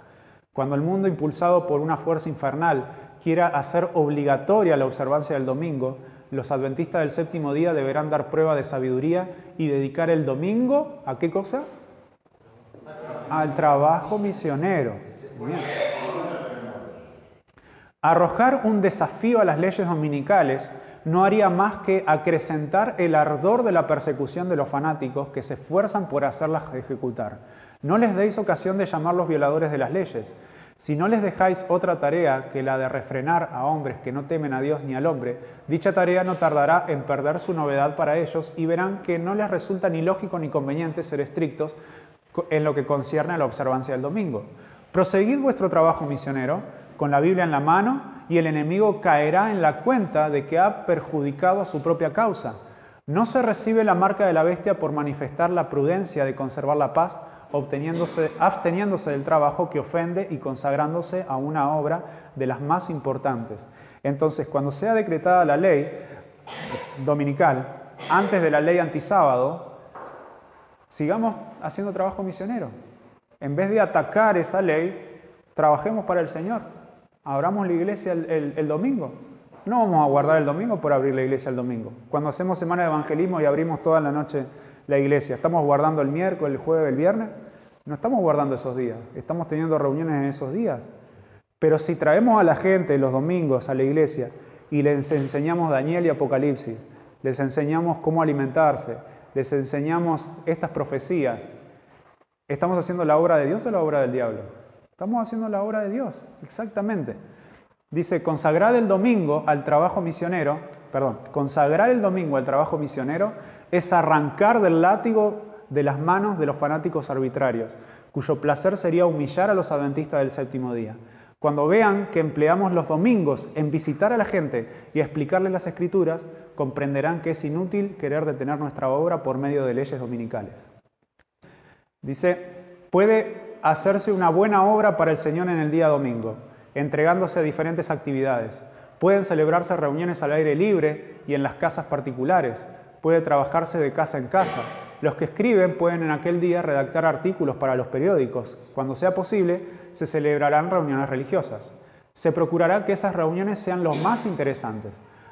Cuando el mundo, impulsado por una fuerza infernal, quiera hacer obligatoria la observancia del domingo, los adventistas del séptimo día deberán dar prueba de sabiduría y dedicar el domingo, ¿a qué cosa? Al trabajo misionero. Bien. Arrojar un desafío a las leyes dominicales no haría más que acrecentar el ardor de la persecución de los fanáticos que se esfuerzan por hacerlas ejecutar. No les deis ocasión de llamarlos violadores de las leyes. Si no les dejáis otra tarea que la de refrenar a hombres que no temen a Dios ni al hombre, dicha tarea no tardará en perder su novedad para ellos y verán que no les resulta ni lógico ni conveniente ser estrictos en lo que concierne a la observancia del domingo. Proseguid vuestro trabajo misionero con la Biblia en la mano y el enemigo caerá en la cuenta de que ha perjudicado a su propia causa. No se recibe la marca de la bestia por manifestar la prudencia de conservar la paz, absteniéndose del trabajo que ofende y consagrándose a una obra de las más importantes. Entonces, cuando sea decretada la ley dominical, antes de la ley antisábado, sigamos haciendo trabajo misionero. En vez de atacar esa ley, trabajemos para el Señor. Abramos la iglesia el domingo. No vamos a guardar el domingo por abrir la iglesia el domingo. Cuando hacemos semana de evangelismo y abrimos toda la noche la iglesia, ¿estamos guardando el miércoles, el jueves, el viernes? No estamos guardando esos días. Estamos teniendo reuniones en esos días. Pero si traemos a la gente los domingos a la iglesia y les enseñamos Daniel y Apocalipsis, les enseñamos cómo alimentarse, les enseñamos estas profecías, ¿estamos haciendo la obra de Dios o la obra del diablo? Estamos haciendo la obra de Dios, exactamente. Dice, consagrar el domingo al trabajo misionero es arrancar del látigo de las manos de los fanáticos arbitrarios, cuyo placer sería humillar a los adventistas del séptimo día. Cuando vean que empleamos los domingos en visitar a la gente y a explicarles las Escrituras, comprenderán que es inútil querer detener nuestra obra por medio de leyes dominicales. Dice, puede hacerse una buena obra para el Señor en el día domingo, entregándose a diferentes actividades. Pueden celebrarse reuniones al aire libre y en las casas particulares. Puede trabajarse de casa en casa. Los que escriben pueden en aquel día redactar artículos para los periódicos. Cuando sea posible, se celebrarán reuniones religiosas. Se procurará que esas reuniones sean lo más interesantes.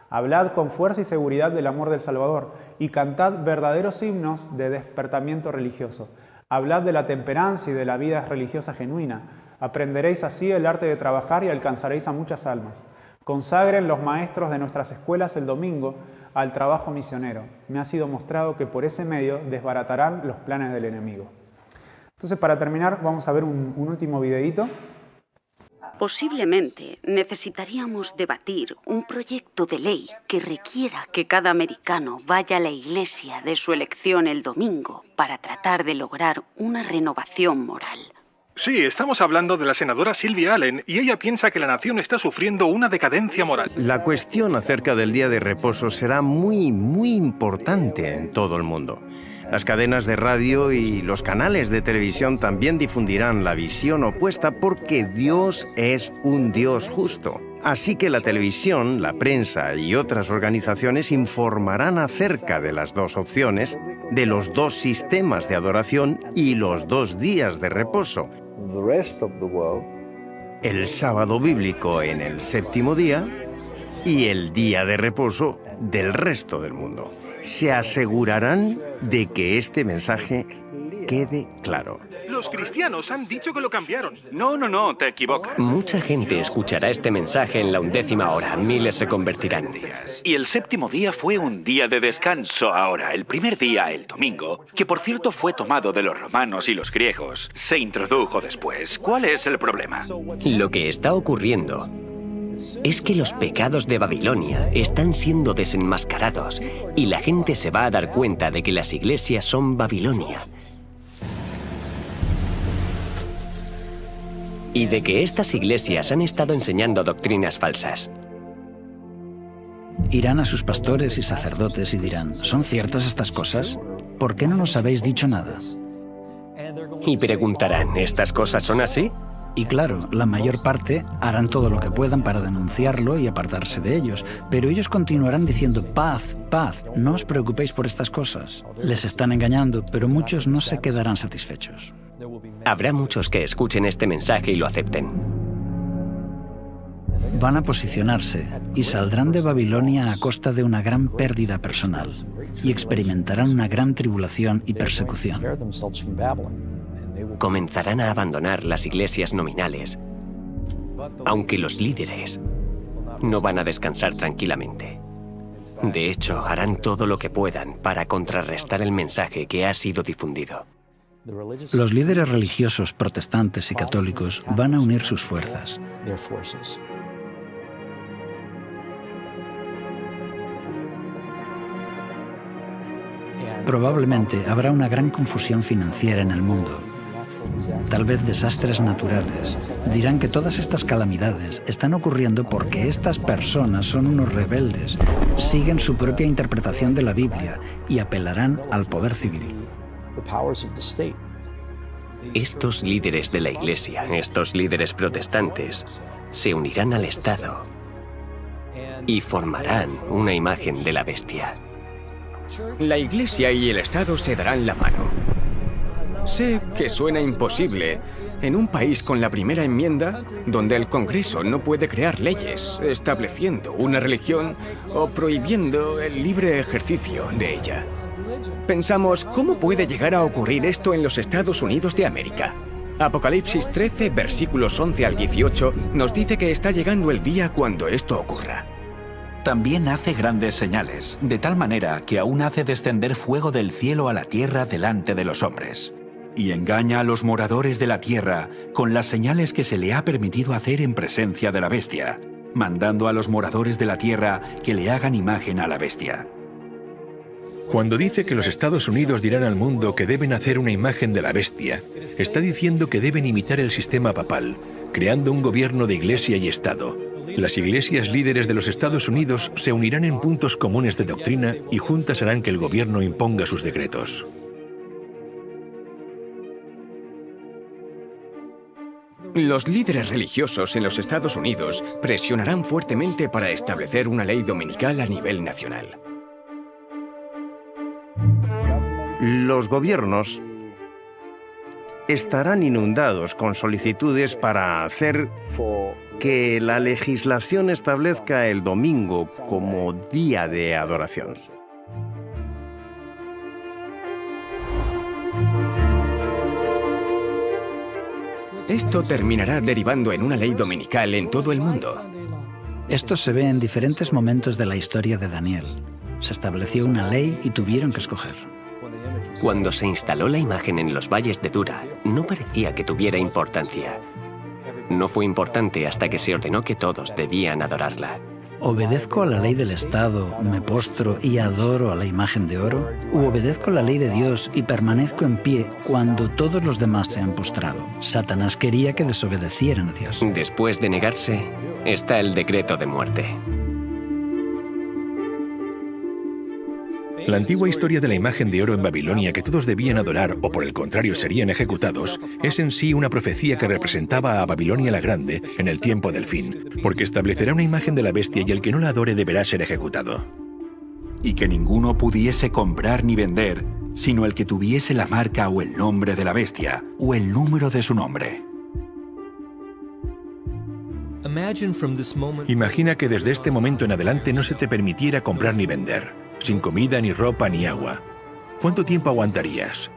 Hablad con fuerza y seguridad del amor del Salvador y cantad verdaderos himnos de despertamiento religioso. Hablad de la temperancia y de la vida religiosa genuina. Aprenderéis así el arte de trabajar y alcanzaréis a muchas almas. Consagren los maestros de nuestras escuelas el domingo al trabajo misionero. Me ha sido mostrado que por ese medio desbaratarán los planes del enemigo. Entonces, para terminar, vamos a ver un último videíto. Posiblemente necesitaríamos debatir un proyecto de ley que requiera que cada americano vaya a la iglesia de su elección el domingo para tratar de lograr una renovación moral. Sí, estamos hablando de la senadora Sylvia Allen y ella piensa que la nación está sufriendo una decadencia moral. La cuestión acerca del día de reposo será muy importante en todo el mundo. Las cadenas de radio y los canales de televisión también difundirán la visión opuesta porque Dios es un Dios justo. Así que la televisión, la prensa y otras organizaciones informarán acerca de las dos opciones, de los dos sistemas de adoración y los 2 días de reposo. El sábado bíblico en el séptimo día y el día de reposo del resto del mundo. Se asegurarán de que este mensaje quede claro. Los cristianos han dicho que lo cambiaron. No, te equivocas. Mucha gente escuchará este mensaje en la 11ª hora. Miles se convertirán. Y el séptimo día fue un día de descanso ahora. El primer día, el domingo, que por cierto fue tomado de los romanos y los griegos, se introdujo después. ¿Cuál es el problema? Lo que está ocurriendo es que los pecados de Babilonia están siendo desenmascarados y la gente se va a dar cuenta de que las iglesias son Babilonia. Y de que estas iglesias han estado enseñando doctrinas falsas. Irán a sus pastores y sacerdotes y dirán, ¿son ciertas estas cosas? ¿Por qué no nos habéis dicho nada? Y preguntarán, ¿estas cosas son así? Y claro, la mayor parte harán todo lo que puedan para denunciarlo y apartarse de ellos, pero ellos continuarán diciendo, paz, paz, no os preocupéis por estas cosas. Les están engañando, pero muchos no se quedarán satisfechos. Habrá muchos que escuchen este mensaje y lo acepten. Van a posicionarse y saldrán de Babilonia a costa de una gran pérdida personal y experimentarán una gran tribulación y persecución. Comenzarán a abandonar las iglesias nominales, aunque los líderes no van a descansar tranquilamente. De hecho, harán todo lo que puedan para contrarrestar el mensaje que ha sido difundido. Los líderes religiosos protestantes y católicos van a unir sus fuerzas. Probablemente habrá una gran confusión financiera en el mundo. Tal vez desastres naturales. Dirán que todas estas calamidades están ocurriendo porque estas personas son unos rebeldes, siguen su propia interpretación de la Biblia y apelarán al poder civil. Estos líderes de la Iglesia, estos líderes protestantes, se unirán al Estado y formarán una imagen de la bestia. La Iglesia y el Estado se darán la mano. Sé que suena imposible en un país con la primera enmienda, donde el Congreso no puede crear leyes estableciendo una religión o prohibiendo el libre ejercicio de ella. Pensamos, ¿cómo puede llegar a ocurrir esto en los Estados Unidos de América? Apocalipsis 13, versículos 11 al 18, nos dice que está llegando el día cuando esto ocurra. También hace grandes señales, de tal manera que aún hace descender fuego del cielo a la tierra delante de los hombres. Y engaña a los moradores de la tierra con las señales que se le ha permitido hacer en presencia de la bestia, mandando a los moradores de la tierra que le hagan imagen a la bestia. Cuando dice que los Estados Unidos dirán al mundo que deben hacer una imagen de la bestia, está diciendo que deben imitar el sistema papal, creando un gobierno de iglesia y Estado. Las iglesias líderes de los Estados Unidos se unirán en puntos comunes de doctrina y juntas harán que el gobierno imponga sus decretos. Los líderes religiosos en los Estados Unidos presionarán fuertemente para establecer una ley dominical a nivel nacional. Los gobiernos estarán inundados con solicitudes para hacer que la legislación establezca el domingo como día de adoración. Esto terminará derivando en una ley dominical en todo el mundo. Esto se ve en diferentes momentos de la historia de Daniel. Se estableció una ley y tuvieron que escoger. Cuando se instaló la imagen en los valles de Dura, no parecía que tuviera importancia. No fue importante hasta que se ordenó que todos debían adorarla. ¿Obedezco a la ley del Estado, me postro y adoro a la imagen de oro? ¿O obedezco la ley de Dios y permanezco en pie cuando todos los demás se han postrado? Satanás quería que desobedecieran a Dios. Después de negarse, está el decreto de muerte. La antigua historia de la imagen de oro en Babilonia que todos debían adorar o por el contrario serían ejecutados es en sí una profecía que representaba a Babilonia la Grande en el tiempo del fin, porque establecerá una imagen de la bestia y el que no la adore deberá ser ejecutado. Y que ninguno pudiese comprar ni vender, sino el que tuviese la marca o el nombre de la bestia, o el número de su nombre. Imagina que desde este momento en adelante no se te permitiera comprar ni vender, sin comida, ni ropa, ni agua. ¿Cuánto tiempo aguantarías?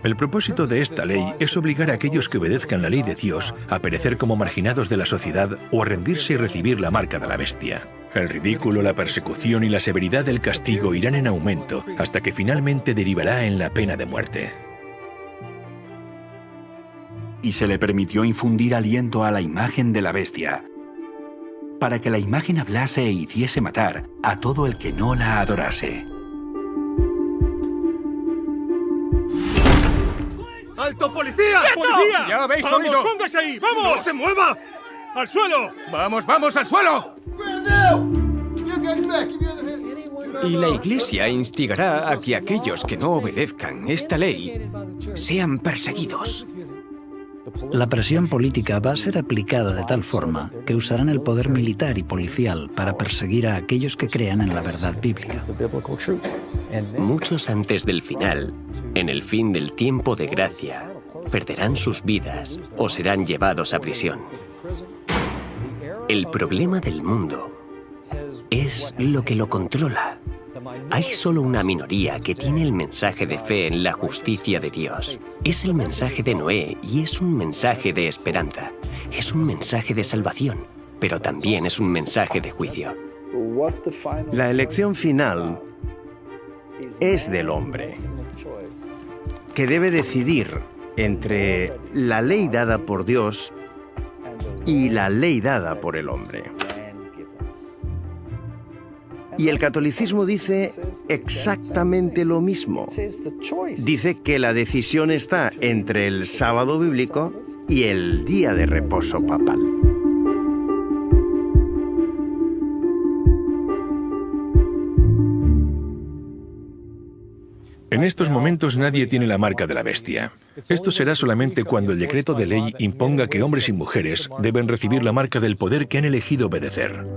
El propósito de esta ley es obligar a aquellos que obedezcan la ley de Dios a perecer como marginados de la sociedad o a rendirse y recibir la marca de la bestia. El ridículo, la persecución y la severidad del castigo irán en aumento hasta que finalmente derivará en la pena de muerte. Y se le permitió infundir aliento a la imagen de la bestia, para que la imagen hablase e hiciese matar a todo el que no la adorase. ¡Alto, policía! ¡Policía! ¡Ya habéis ¡Vamos, oído! póngase ahí! ¡Vamos! ¡No se mueva! ¡Al suelo! ¡Vamos, vamos, al suelo! Y la Iglesia instigará a que aquellos que no obedezcan esta ley sean perseguidos. La presión política va a ser aplicada de tal forma que usarán el poder militar y policial para perseguir a aquellos que crean en la verdad bíblica. Muchos antes del final, en el fin del tiempo de gracia, perderán sus vidas o serán llevados a prisión. El problema del mundo es lo que lo controla. Hay solo una minoría que tiene el mensaje de fe en la justicia de Dios. Es el mensaje de Noé y es un mensaje de esperanza. Es un mensaje de salvación, pero también es un mensaje de juicio. La elección final es del hombre, que debe decidir entre la ley dada por Dios y la ley dada por el hombre. Y el catolicismo dice exactamente lo mismo. Dice que la decisión está entre el sábado bíblico y el día de reposo papal. En estos momentos nadie tiene la marca de la bestia. Esto será solamente cuando el decreto de ley imponga que hombres y mujeres deben recibir la marca del poder que han elegido obedecer.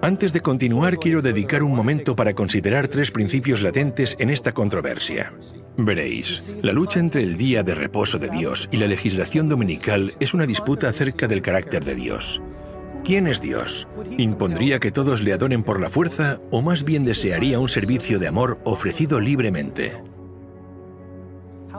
Antes de continuar, quiero dedicar un momento para considerar 3 principios latentes en esta controversia. Veréis, la lucha entre el día de reposo de Dios y la legislación dominical es una disputa acerca del carácter de Dios. ¿Quién es Dios? ¿Impondría que todos le adoren por la fuerza o más bien desearía un servicio de amor ofrecido libremente?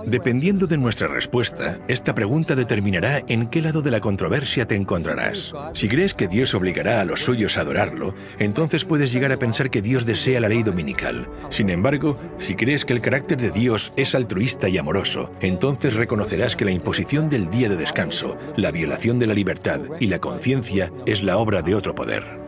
Dependiendo de nuestra respuesta, esta pregunta determinará en qué lado de la controversia te encontrarás. Si crees que Dios obligará a los suyos a adorarlo, entonces puedes llegar a pensar que Dios desea la ley dominical. Sin embargo, si crees que el carácter de Dios es altruista y amoroso, entonces reconocerás que la imposición del día de descanso, la violación de la libertad y la conciencia es la obra de otro poder.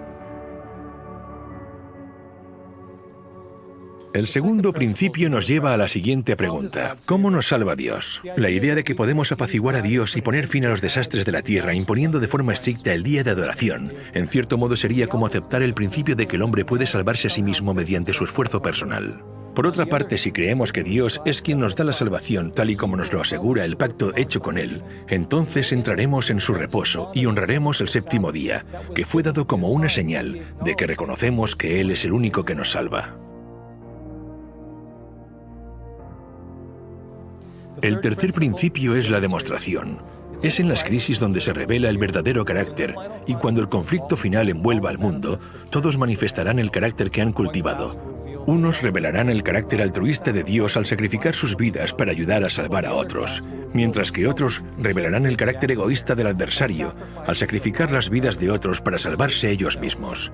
El segundo principio nos lleva a la siguiente pregunta. ¿Cómo nos salva Dios? La idea de que podemos apaciguar a Dios y poner fin a los desastres de la tierra imponiendo de forma estricta el día de adoración, en cierto modo sería como aceptar el principio de que el hombre puede salvarse a sí mismo mediante su esfuerzo personal. Por otra parte, si creemos que Dios es quien nos da la salvación, tal y como nos lo asegura el pacto hecho con Él, entonces entraremos en su reposo y honraremos el séptimo día, que fue dado como una señal de que reconocemos que Él es el único que nos salva. El tercer principio es la demostración. Es en las crisis donde se revela el verdadero carácter, y cuando el conflicto final envuelva al mundo, todos manifestarán el carácter que han cultivado. Unos revelarán el carácter altruista de Dios al sacrificar sus vidas para ayudar a salvar a otros, mientras que otros revelarán el carácter egoísta del adversario al sacrificar las vidas de otros para salvarse ellos mismos.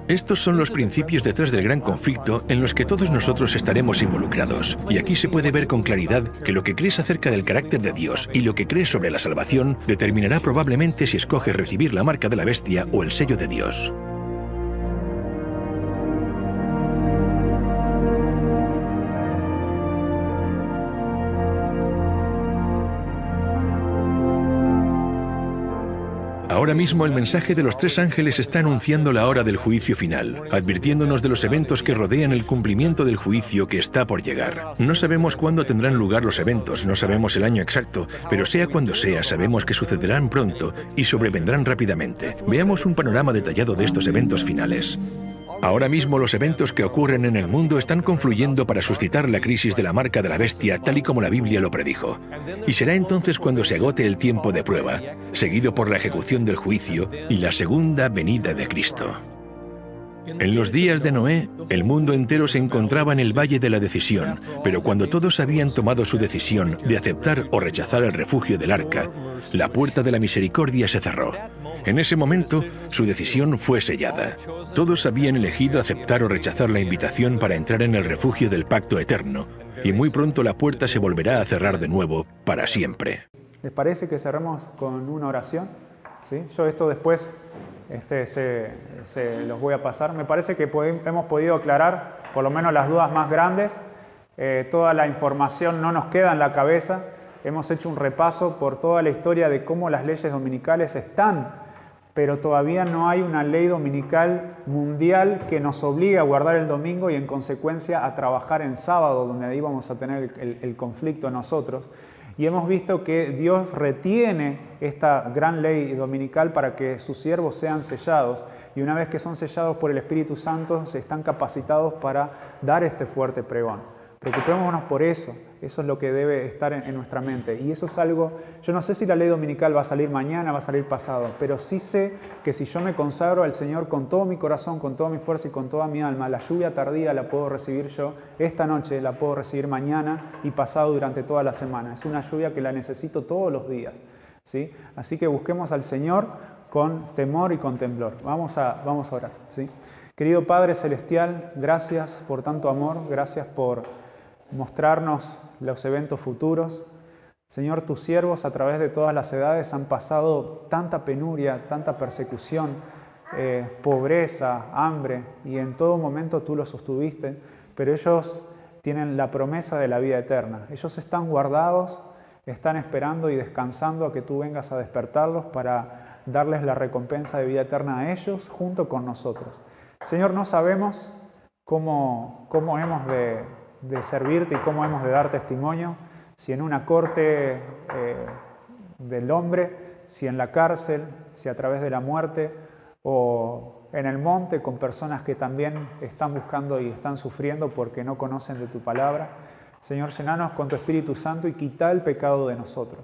Estos son los principios detrás del gran conflicto en los que todos nosotros estaremos involucrados. Y aquí se puede ver con claridad que lo que crees acerca del carácter de Dios y lo que crees sobre la salvación determinará probablemente si escoges recibir la marca de la bestia o el sello de Dios. Ahora mismo el mensaje de los 3 ángeles está anunciando la hora del juicio final, advirtiéndonos de los eventos que rodean el cumplimiento del juicio que está por llegar. No sabemos cuándo tendrán lugar los eventos, no sabemos el año exacto, pero sea cuando sea, sabemos que sucederán pronto y sobrevendrán rápidamente. Veamos un panorama detallado de estos eventos finales. Ahora mismo los eventos que ocurren en el mundo están confluyendo para suscitar la crisis de la marca de la bestia, tal y como la Biblia lo predijo. Y será entonces cuando se agote el tiempo de prueba, seguido por la ejecución del juicio y la segunda venida de Cristo. En los días de Noé, el mundo entero se encontraba en el valle de la decisión, pero cuando todos habían tomado su decisión de aceptar o rechazar el refugio del arca, la puerta de la misericordia se cerró. En ese momento, su decisión fue sellada. Todos habían elegido aceptar o rechazar la invitación para entrar en el refugio del pacto eterno, y muy pronto la puerta se volverá a cerrar de nuevo para siempre. ¿Les parece que cerremos con una oración? ¿Sí? Yo esto después se los voy a pasar. Me parece que hemos podido aclarar por lo menos las dudas más grandes. Toda la información no nos queda en la cabeza. Hemos hecho un repaso por toda la historia de cómo las leyes dominicales están, pero todavía no hay una ley dominical mundial que nos obligue a guardar el domingo y en consecuencia a trabajar en sábado, donde ahí vamos a tener el conflicto nosotros. Y hemos visto que Dios retiene esta gran ley dominical para que sus siervos sean sellados. Y una vez que son sellados por el Espíritu Santo, se están capacitados para dar este fuerte pregón. Preocupémonos por eso. Eso es lo que debe estar en nuestra mente. Y eso es algo, yo no sé si la ley dominical va a salir mañana, va a salir pasado, pero sí sé que si yo me consagro al Señor con todo mi corazón, con toda mi fuerza y con toda mi alma, la lluvia tardía la puedo recibir yo esta noche, la puedo recibir mañana y pasado durante toda la semana. Es una lluvia que la necesito todos los días, ¿sí? Así que busquemos al Señor con temor y con temblor. Vamos a orar, ¿sí? Querido Padre Celestial, gracias por tanto amor, gracias por mostrarnos los eventos futuros. Señor, tus siervos a través de todas las edades han pasado tanta penuria, tanta persecución, pobreza, hambre, y en todo momento tú los sostuviste, pero ellos tienen la promesa de la vida eterna. Ellos están guardados, están esperando y descansando a que tú vengas a despertarlos para darles la recompensa de vida eterna a ellos junto con nosotros. Señor, no sabemos cómo hemos de servirte y cómo hemos de dar testimonio, si en una corte del hombre, si en la cárcel, si a través de la muerte o en el monte con personas que también están buscando y están sufriendo porque no conocen de tu palabra. Señor, llenanos con tu Espíritu Santo y quita el pecado de nosotros.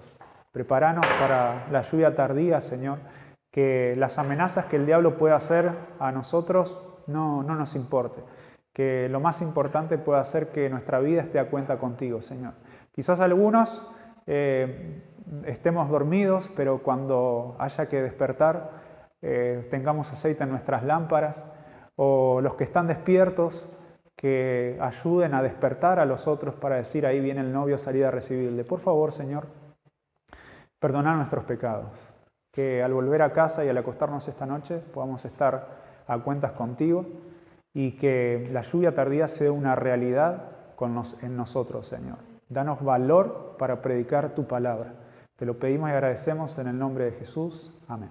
Preparanos para la lluvia tardía, Señor, que las amenazas que el diablo pueda hacer a nosotros no nos importe. Que lo más importante pueda ser que nuestra vida esté a cuenta contigo, Señor. Quizás algunos estemos dormidos, pero cuando haya que despertar, tengamos aceite en nuestras lámparas, o los que están despiertos, que ayuden a despertar a los otros para decir, ahí viene el novio, salir a recibirle. Por favor, Señor, perdona nuestros pecados. Que al volver a casa y al acostarnos esta noche podamos estar a cuentas contigo, y que la lluvia tardía sea una realidad en nosotros, Señor. Danos valor para predicar tu palabra. Te lo pedimos y agradecemos en el nombre de Jesús. Amén.